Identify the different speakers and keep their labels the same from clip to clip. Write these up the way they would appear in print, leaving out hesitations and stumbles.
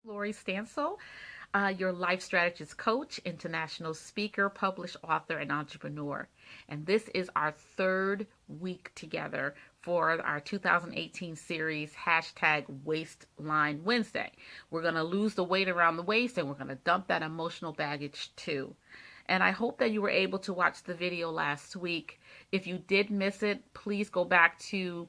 Speaker 1: Lori Stansel, your life strategist coach, international speaker, published author, and entrepreneur. And this is our third week together for our 2018 series, hashtag Waistline Wednesday. We're going to lose the weight around the waist and we're going to dump that emotional baggage too. And I hope that you were able to watch the video last week. If you did miss it, please go back to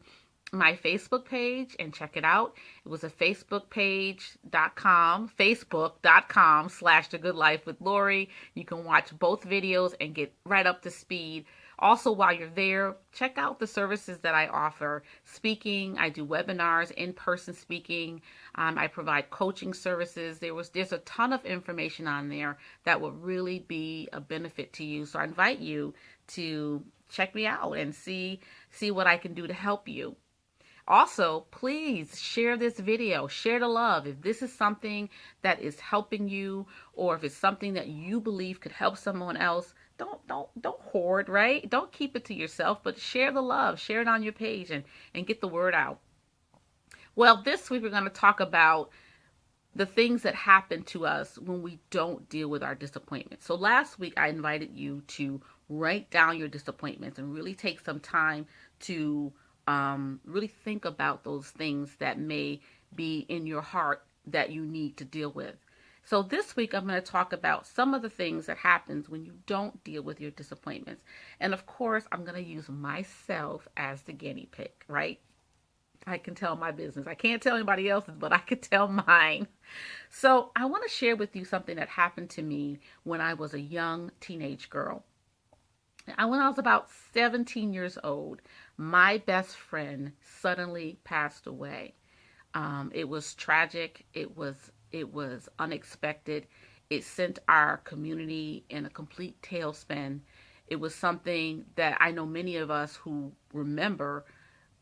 Speaker 1: my Facebook page and check it out. It was a facebook.com/the good life with Lori. You can watch both videos and get right up to speed. Also, while you're there, check out the services that I offer. Speaking, I do webinars, in-person speaking. I provide coaching services. There's a ton of information on there that will really be a benefit to you. So I invite you to check me out and see what I can do to help you. Also, please share this video, share the love. If this is something that is helping you, or if it's something that you believe could help someone else, don't hoard, right? Don't keep it to yourself, but share the love, share it on your page and get the word out. Well, this week we're going to talk about the things that happen to us when we don't deal with our disappointments. So last week I invited you to write down your disappointments and really take some time to really think about those things that may be in your heart that you need to deal with. So this week I'm going to talk about some of the things that happens when you don't deal with your disappointments. And of course, I'm going to use myself as the guinea pig, right? I can tell my business. I can't tell anybody else's, but I could tell mine. So I want to share with you something that happened to me when I was a young teenage girl. When I was about 17 years old, my best friend suddenly passed away. It was tragic. It was unexpected. It sent our community in a complete tailspin. It was something that I know many of us who remember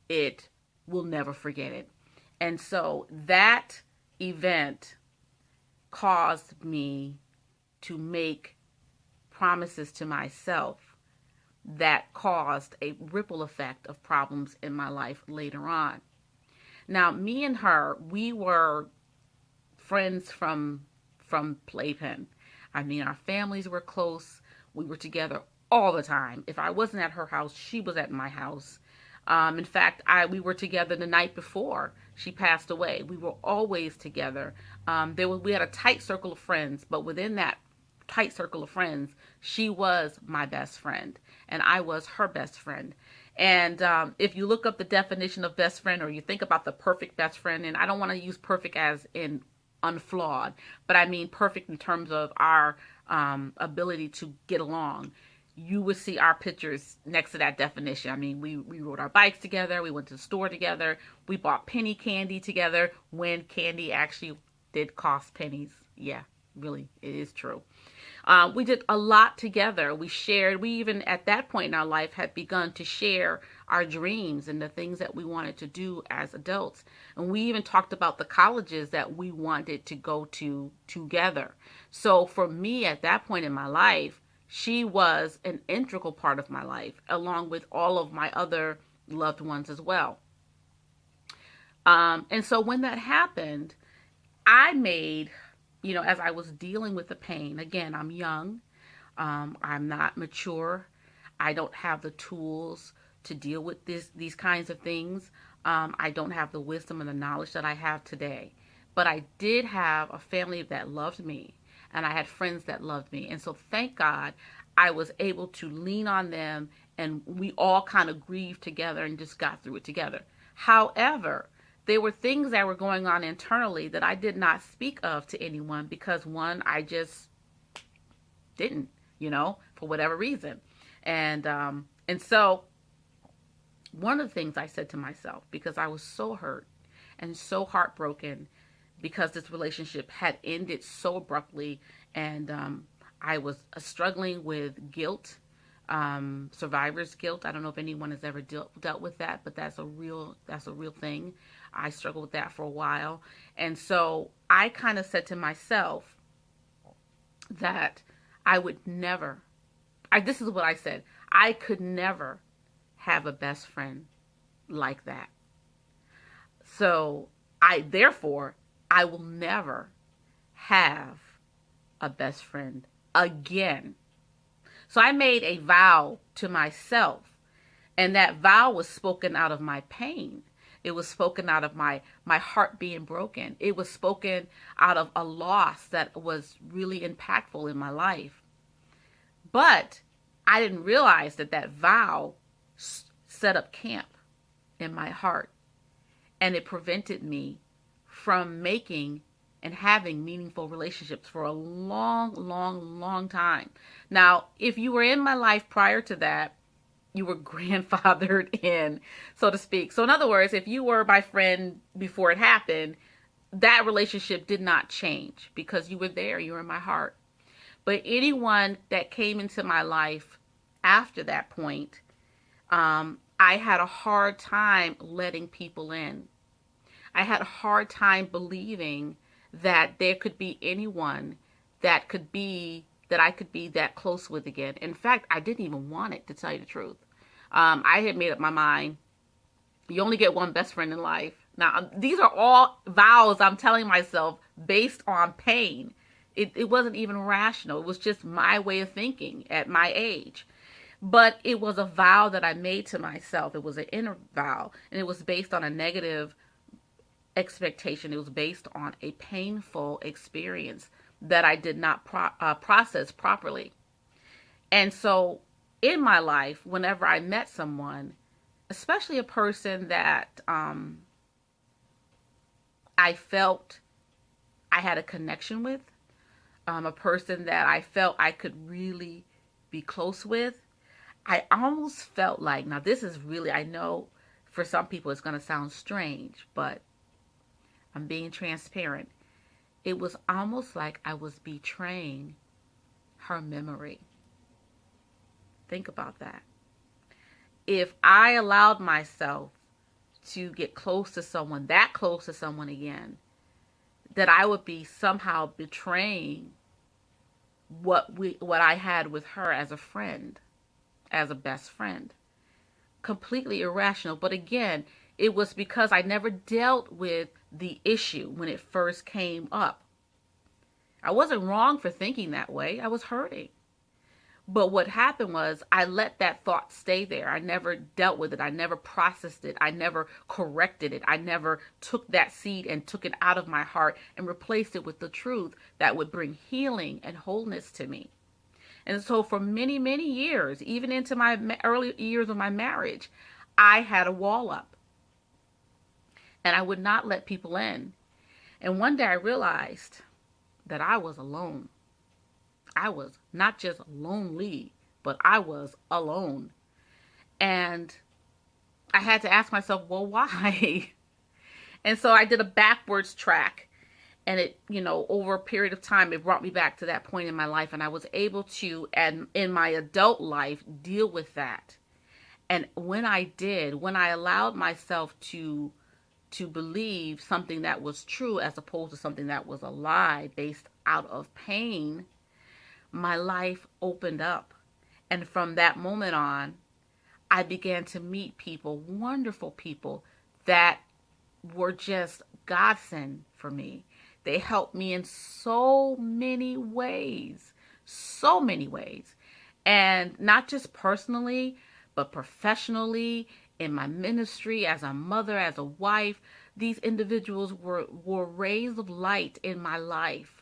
Speaker 1: it will never forget it. And so that event caused me to make promises to myself that caused a ripple effect of problems in my life later on. Now, me and her, we were friends from playpen. I mean, our families were close. We were together all the time. If I wasn't at her house, she was at my house. In fact, we were together the night before she passed away. We were always together. We had a tight circle of friends, but within that tight circle of friends, she was my best friend and I was her best friend. And if you look up the definition of best friend, or you think about the perfect best friend, and I don't want to use perfect as in unflawed, but I mean perfect in terms of our ability to get along, you would see our pictures next to that definition. I mean, we rode our bikes together, we went to the store together, we bought penny candy together when candy actually did cost pennies. Yeah, really, it is true. We did a lot together. We even at that point in our life had begun to share our dreams and the things that we wanted to do as adults. And we even talked about the colleges that we wanted to go to together. So for me at that point in my life, she was an integral part of my life, along with all of my other loved ones as well. And so when that happened, I made, as I was dealing with the pain, again, I'm young, I'm not mature, I don't have the tools to deal with these kinds of things. I don't have the wisdom and the knowledge that I have today. But I did have a family that loved me, and I had friends that loved me. And so thank God I was able to lean on them, and we all kind of grieved together and just got through it together. However, there were things that were going on internally that I did not speak of to anyone because, one, I just didn't, for whatever reason. And so one of the things I said to myself, because I was so hurt and so heartbroken because this relationship had ended so abruptly, and I was struggling with guilt, survivor's guilt. I don't know if anyone has ever dealt with that, but that's a real thing. I struggled with that for a while. And so I kind of said to myself that I would never, this is what I said, I could never have a best friend like that. So therefore, I will never have a best friend again. So I made a vow to myself, and that vow was spoken out of my pain. It was spoken out of my heart being broken. It was spoken out of a loss that was really impactful in my life. But I didn't realize that that vow set up camp in my heart, and it prevented me from making and having meaningful relationships for a long, long, long time. Now, if you were in my life prior to that, you were grandfathered in, so to speak. So in other words, if you were my friend before it happened, that relationship did not change because you were there, you were in my heart. But anyone that came into my life after that point, I had a hard time letting people in. I had a hard time believing that there could be anyone that I could be that close with again. In fact, I didn't even want it, to tell you the truth. I had made up my mind. You only get one best friend in life. Now, these are all vows I'm telling myself based on pain. It wasn't even rational. It was just my way of thinking at my age. But it was a vow that I made to myself. It was an inner vow, and it was based on a negative expectation. It was based on a painful experience that I did not process properly. And so in my life, whenever I met someone, especially a person that I felt I had a connection with, a person that I felt I could really be close with, I almost felt like, now this is really, I know for some people it's going to sound strange, but I'm being transparent. It was almost like I was betraying her memory. Think about that. If I allowed myself to get close to someone, that close to someone again, that I would be somehow betraying what I had with her as a friend, as a best friend. Completely irrational. But again, it was because I never dealt with the issue when it first came up. I wasn't wrong for thinking that way. I was hurting. But what happened was I let that thought stay there. I never dealt with it. I never processed it. I never corrected it. I never took that seed and took it out of my heart and replaced it with the truth that would bring healing and wholeness to me. And so for many, many years, even into my early years of my marriage, I had a wall up. And I would not let people in. And one day I realized that I was alone. I was not just lonely, but I was alone. And I had to ask myself, well, why? And so I did a backwards track. And it, over a period of time, it brought me back to that point in my life. And I was able to, and in my adult life, deal with that. And when I did, when I allowed myself to believe something that was true as opposed to something that was a lie based out of pain, my life opened up. And from that moment on, I began to meet people, wonderful people that were just godsend for me. They helped me in so many ways, and not just personally, but professionally, in my ministry, as a mother, as a wife. These individuals were rays of light in my life,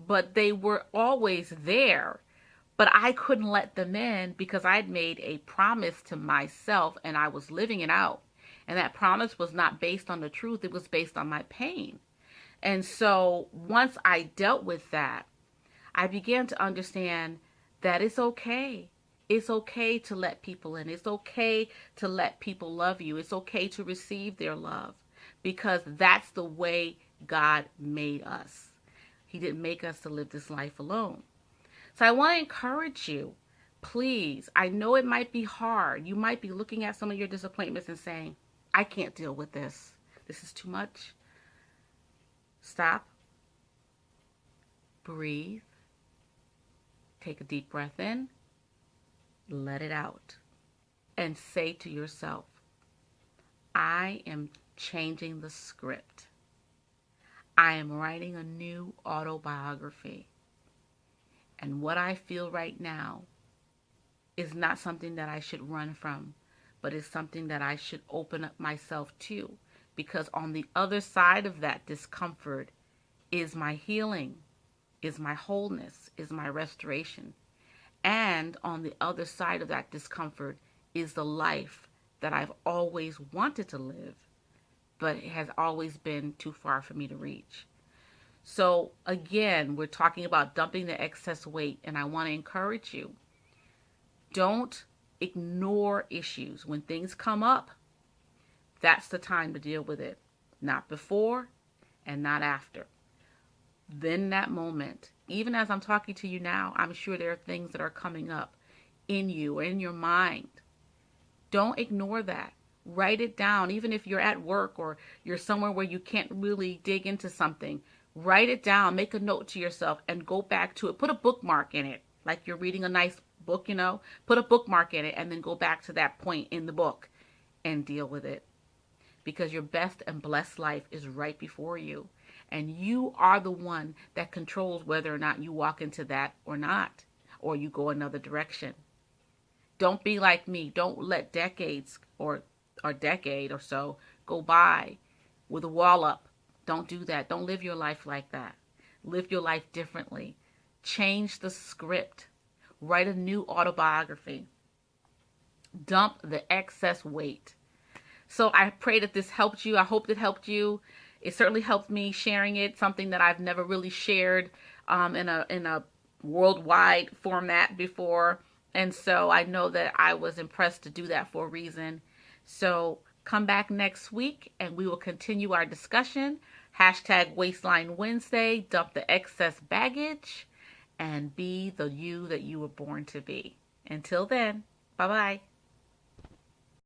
Speaker 1: but they were always there. But I couldn't let them in because I'd made a promise to myself and I was living it out. And that promise was not based on the truth. It was based on my pain. And so once I dealt with that, I began to understand that it's okay. It's okay to let people in. It's okay to let people love you. It's okay to receive their love because that's the way God made us. He didn't make us to live this life alone. So I want to encourage you, please. I know it might be hard. You might be looking at some of your disappointments and saying, I can't deal with this. This is too much. Stop. Breathe. Take a deep breath in. Let it out. And say to yourself, I am changing the script. I am writing a new autobiography. And what I feel right now is not something that I should run from, but is something that I should open up myself to. Because on the other side of that discomfort is my healing, is my wholeness, is my restoration. And on the other side of that discomfort is the life that I've always wanted to live, but it has always been too far for me to reach. So again, we're talking about dumping the excess weight, and I want to encourage you. Don't ignore issues. When things come up, that's the time to deal with it. Not before and not after. Then that moment, even as I'm talking to you now, I'm sure there are things that are coming up in you or in your mind. Don't ignore that. Write it down. Even if you're at work or you're somewhere where you can't really dig into something, write it down. Make a note to yourself and go back to it. Put a bookmark in it, like you're reading a nice book, Put a bookmark in it and then go back to that point in the book and deal with it. Because your best and blessed life is right before you. And you are the one that controls whether or not you walk into that or not, or you go another direction. Don't be like me. Don't let decades or a decade or so go by with a wall up. Don't do that. Don't live your life like that. Live your life differently. Change the script. Write a new autobiography. Dump the excess weight. So I pray that this helped you. I hope it helped you. It certainly helped me sharing it, something that I've never really shared in a worldwide format before. And so I know that I was impressed to do that for a reason. So come back next week and we will continue our discussion. Hashtag Waistline Wednesday. Dump the excess baggage and be the you that you were born to be. Until then, bye-bye.